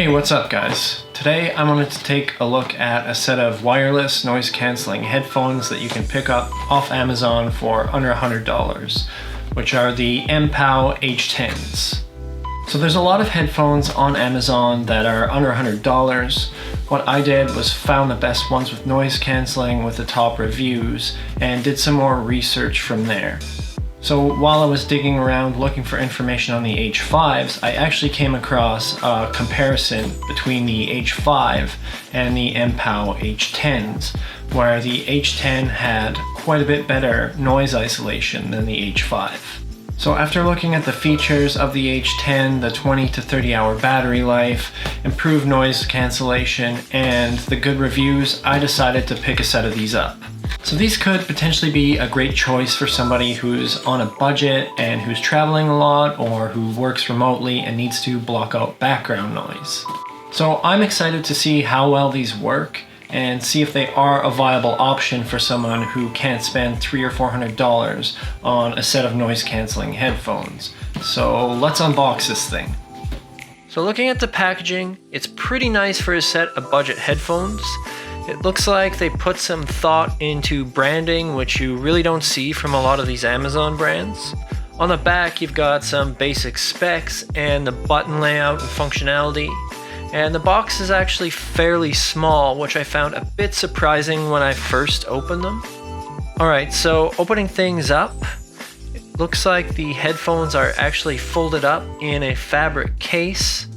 Hey, what's up guys? Today I wanted to take a look at a set of wireless noise cancelling headphones that you can pick up off Amazon for under $100, which are the MPOW H10s. So there's a lot of headphones on Amazon that are under $100. What I did was found the best ones with noise cancelling with the top reviews and did some more research from there. So while I was digging around looking for information on the H5s, I actually came across a comparison between the H5 and the MPOW H10s, where the H10 had quite a bit better noise isolation than the H5. So after looking at the features of the H10, the 20 to 30 hour battery life, improved noise cancellation, and the good reviews, I decided to pick a set of these up. So these could potentially be a great choice for somebody who's on a budget and who's traveling a lot or who works remotely and needs to block out background noise. So I'm excited to see how well these work and see if they are a viable option for someone who can't spend $300 or $400 on a set of noise cancelling headphones. So let's unbox this thing. So looking at the packaging, it's pretty nice for a set of budget headphones. It looks like they put some thought into branding, which you really don't see from a lot of these Amazon brands. On the back, you've got some basic specs and the button layout and functionality. And the box is actually fairly small, which I found a bit surprising when I first opened them. Alright, so opening things up, it looks like the headphones are actually folded up in a fabric case.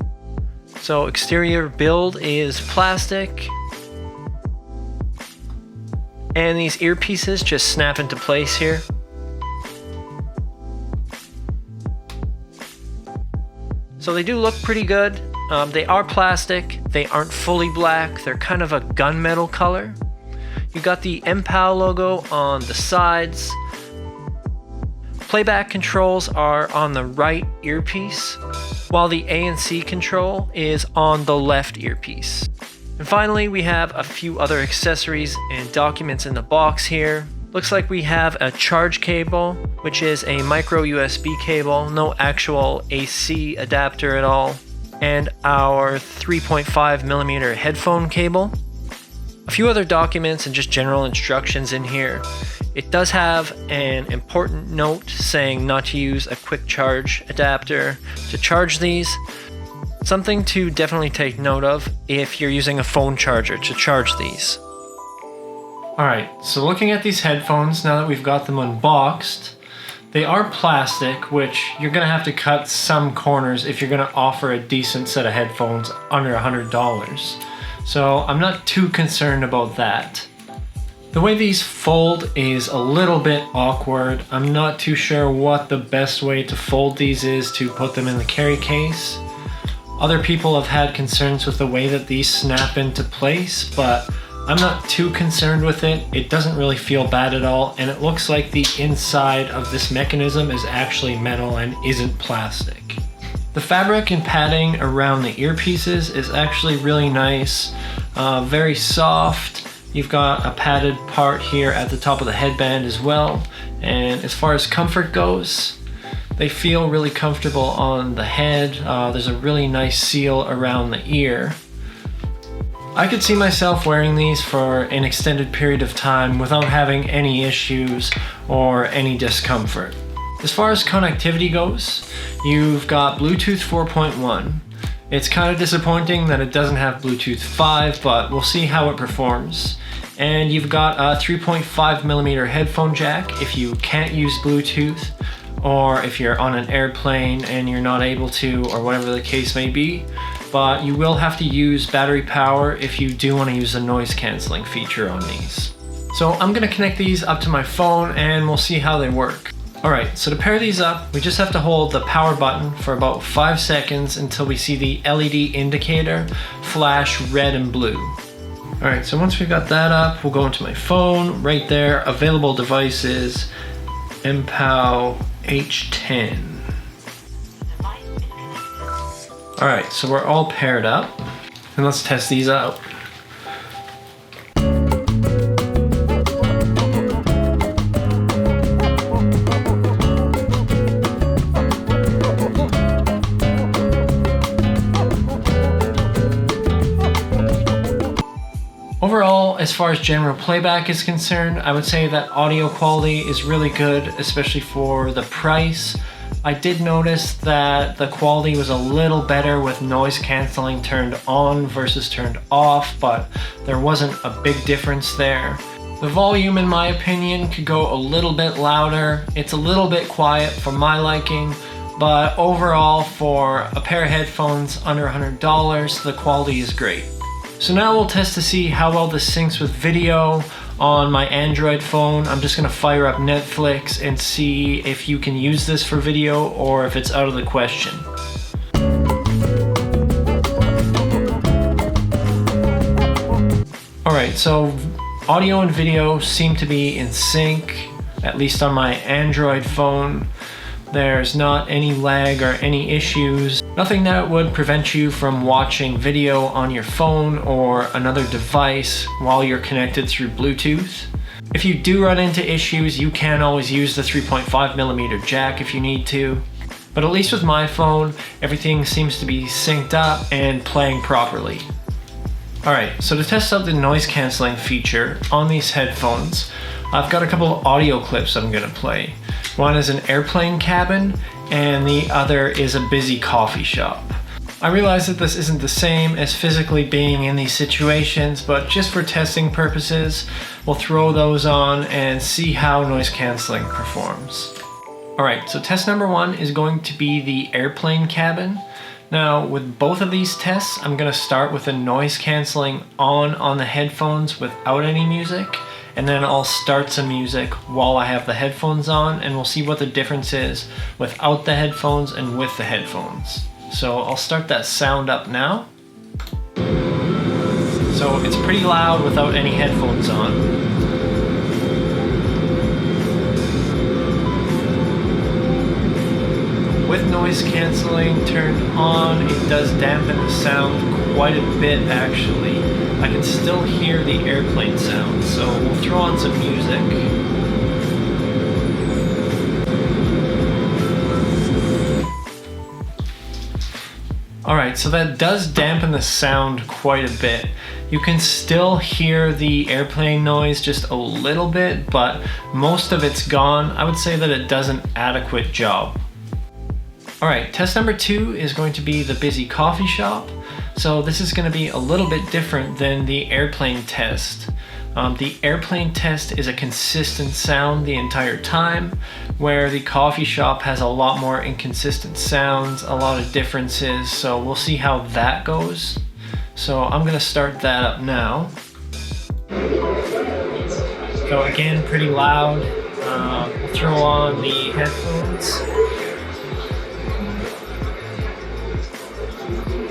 So exterior build is plastic. And these earpieces just snap into place here. So they do look pretty good. They are plastic, they aren't fully black, they're kind of a gunmetal color. You got the MPOW logo on the sides. Playback controls are on the right earpiece, while the A and C control is on the left earpiece. And finally, we have a few other accessories and documents in the box here. Looks like we have a charge cable, which is a micro USB cable, no actual AC adapter at all, and our 3.5mm headphone cable. A few other documents and just general instructions in here. It does have an important note saying not to use a quick charge adapter to charge these. Something to definitely take note of if you're using a phone charger to charge these. Alright, so looking at these headphones, now that we've got them unboxed, they are plastic, which you're going to have to cut some corners if you're going to offer a decent set of headphones under $100. So I'm not too concerned about that. The way these fold is a little bit awkward. I'm not too sure what the best way to fold these is to put them in the carry case. Other people have had concerns with the way that these snap into place, but I'm not too concerned with it. It doesn't really feel bad at all, and it looks like the inside of this mechanism is actually metal and isn't plastic. The fabric and padding around the earpieces is actually really nice, very soft. You've got a padded part here at the top of the headband as well, and as far as comfort goes, they feel really comfortable on the head. There's a really nice seal around the ear. I could see myself wearing these for an extended period of time without having any issues or any discomfort. As far as connectivity goes, you've got Bluetooth 4.1. It's kind of disappointing that it doesn't have Bluetooth 5, but we'll see how it performs. And you've got a 3.5mm headphone jack if you can't use Bluetooth, or if you're on an airplane and you're not able to, or whatever the case may be. But you will have to use battery power if you do want to use the noise cancelling feature on these. So I'm going to connect these up to my phone and we'll see how they work. Alright, so to pair these up, we just have to hold the power button for about 5 seconds until we see the LED indicator flash red and blue. Alright, so once we've got that up, we'll go into my phone. Right there, available devices, MPOW H10. Alright, so we're all paired up, and let's test these out. Overall, as far as general playback is concerned, I would say that audio quality is really good, especially for the price. I did notice that the quality was a little better with noise cancelling turned on versus turned off, but there wasn't a big difference there. The volume, in my opinion, could go a little bit louder. It's a little bit quiet for my liking, but overall, for a pair of headphones under $100, the quality is great. So now we'll test to see how well this syncs with video on my Android phone. I'm just gonna fire up Netflix and see if you can use this for video or if it's out of the question. Alright, so audio and video seem to be in sync, at least on my Android phone. There's not any lag or any issues. Nothing that would prevent you from watching video on your phone or another device while you're connected through Bluetooth. If you do run into issues, you can always use the 3.5mm jack if you need to. But at least with my phone, everything seems to be synced up and playing properly. Alright, so to test out the noise cancelling feature on these headphones, I've got a couple of audio clips I'm gonna play. One is an airplane cabin, and the other is a busy coffee shop. I realize that this isn't the same as physically being in these situations, but just for testing purposes, we'll throw those on and see how noise cancelling performs. Alright, so test number one is going to be the airplane cabin. Now, with both of these tests, I'm going to start with the noise cancelling on the headphones without any music, and then I'll start some music while I have the headphones on, and we'll see what the difference is without the headphones and with the headphones. So I'll start that sound up now. So it's pretty loud without any headphones on. With noise cancelling turned on, it does dampen the sound quite a bit actually. I can still hear the airplane sound, so we'll throw on some music. Alright, so that does dampen the sound quite a bit. You can still hear the airplane noise just a little bit, but most of it's gone. I would say that it does an adequate job. Alright, test number two is going to be the busy coffee shop. So this is going to be a little bit different than the airplane test. The airplane test is a consistent sound the entire time, where the coffee shop has a lot more inconsistent sounds, a lot of differences, so we'll see how that goes. So I'm going to start that up now. So again, pretty loud. We'll throw on the headphones.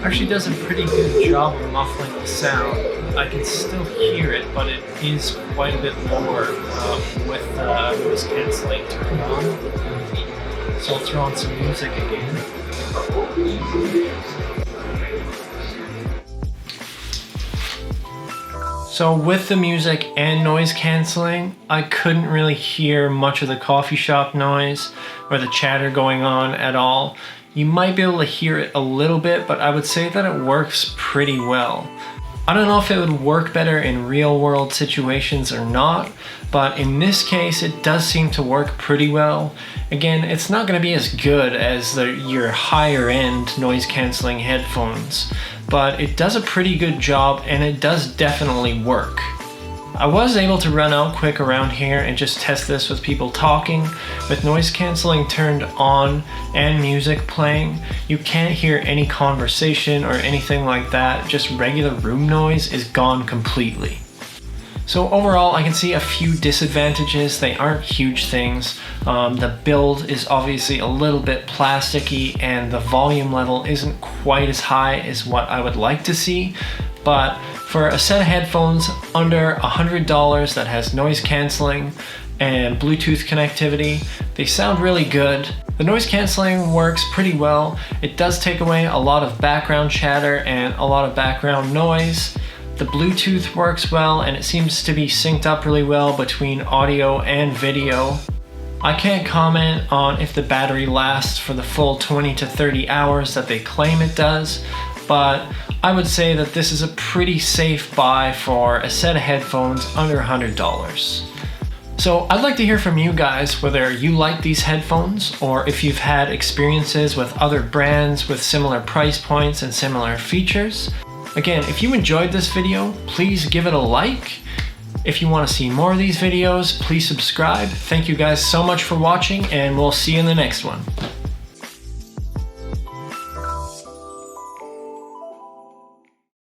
Actually does a pretty good job of muffling the sound. I can still hear it, but it is quite a bit lower with noise cancelling turned on. So I'll throw on some music again. So with the music and noise cancelling, I couldn't really hear much of the coffee shop noise or the chatter going on at all. You might be able to hear it a little bit, but I would say that it works pretty well. I don't know if it would work better in real world situations or not, but in this case it does seem to work pretty well. Again, it's not going to be as good as your higher end noise cancelling headphones, but it does a pretty good job and it does definitely work. I was able to run out quick around here and just test this with people talking. With noise cancelling turned on and music playing, you can't hear any conversation or anything like that. Just regular room noise is gone completely. So overall, I can see a few disadvantages. They aren't huge things. The build is obviously a little bit plasticky and the volume level isn't quite as high as what I would like to see. But for a set of headphones under $100 that has noise cancelling and Bluetooth connectivity, they sound really good. The noise cancelling works pretty well. It does take away a lot of background chatter and a lot of background noise. The Bluetooth works well and it seems to be synced up really well between audio and video. I can't comment on if the battery lasts for the full 20 to 30 hours that they claim it does, but I would say that this is a pretty safe buy for a set of headphones under $100. So I'd like to hear from you guys whether you like these headphones or if you've had experiences with other brands with similar price points and similar features. Again, if you enjoyed this video, please give it a like. If you want to see more of these videos, please subscribe. Thank you guys so much for watching, and we'll see you in the next one.